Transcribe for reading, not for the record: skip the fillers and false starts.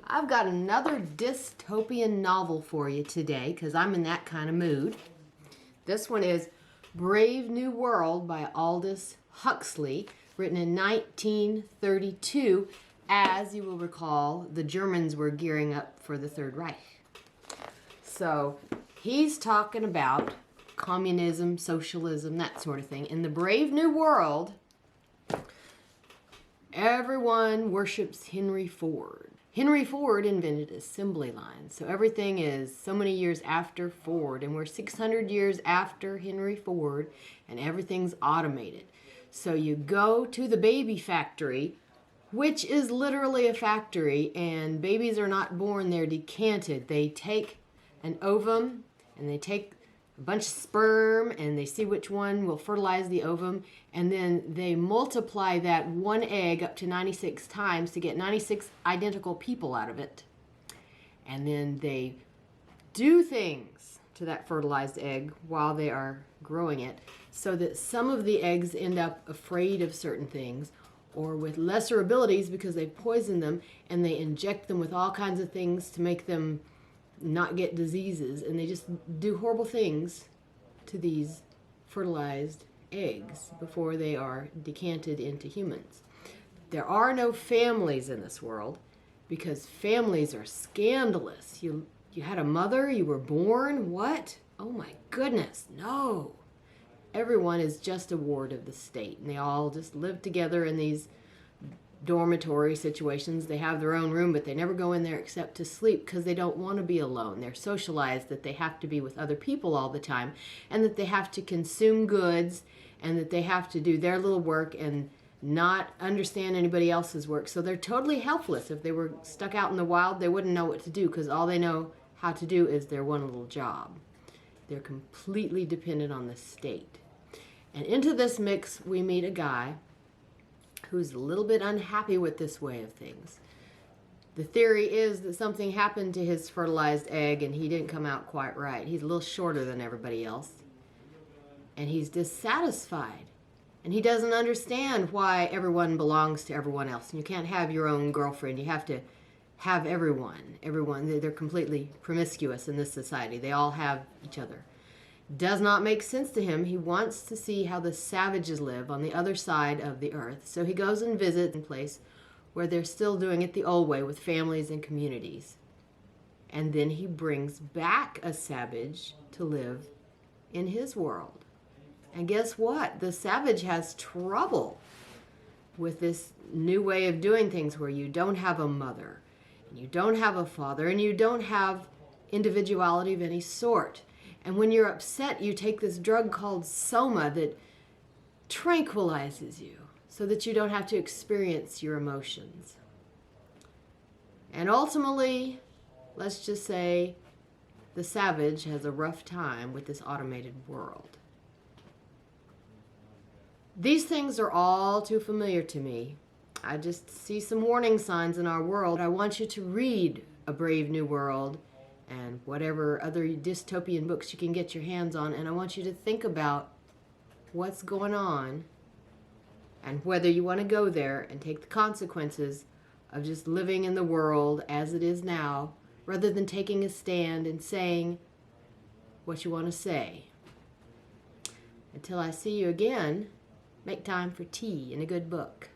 I've got another dystopian novel for you today because I'm in that kind of mood. This one is Brave New World by Aldous Huxley, written in 1932. As you will recall, the Germans were gearing up for the Third Reich. So he's talking about communism, socialism, that sort of thing. In the Brave New World, everyone worships Henry Ford. Henry Ford invented assembly lines, so everything is so many years after Ford, and we're 600 years after Henry Ford, and everything's automated. So you go to the baby factory, which is literally a factory, and babies are not born, they're decanted. They take an ovum, and they take a bunch of sperm, and they see which one will fertilize the ovum, and then they multiply that one egg up to 96 times to get 96 identical people out of it. And then they do things to that fertilized egg while they are growing it, so that some of the eggs end up afraid of certain things or with lesser abilities because they poison them, and they inject them with all kinds of things to make them not get diseases, and they just do horrible things to these fertilized eggs before they are decanted into humans. There are no families in this world because families are scandalous. You had a mother, you were born, what? Oh my goodness, no. Everyone is just a ward of the state, and they all just live together in these dormitory situations. They have their own room, but they never go in there except to sleep because they don't want to be alone. They're socialized that they have to be with other people all the time, and that they have to consume goods, and that they have to do their little work and not understand anybody else's work. So they're totally helpless. If they were stuck out in the wild, they wouldn't know what to do because all they know how to do is their one little job. They're completely dependent on the state. And into this mix, we meet a guy who's a little bit unhappy with this way of things. The theory is that something happened to his fertilized egg and he didn't come out quite right. He's a little shorter than everybody else. And he's dissatisfied. And he doesn't understand why everyone belongs to everyone else. And you can't have your own girlfriend. You have to have everyone. They're completely promiscuous in this society. They all have each other. Does not make sense to him. He wants to see how the savages live on the other side of the earth. So he goes and visits a place where they're still doing it the old way with families and communities. And then he brings back a savage to live in his world. And guess what? The savage has trouble with this new way of doing things where you don't have a mother, and you don't have a father, and you don't have individuality of any sort. And when you're upset, you take this drug called soma that tranquilizes you so that you don't have to experience your emotions. And ultimately, let's just say the savage has a rough time with this automated world. These things are all too familiar to me. I just see some warning signs in our world. I want you to read A Brave New World and whatever other dystopian books you can get your hands on, and I want you to think about what's going on and whether you want to go there and take the consequences of just living in the world as it is now, rather than taking a stand and saying what you want to say. Until I see you again, make time for tea and a good book.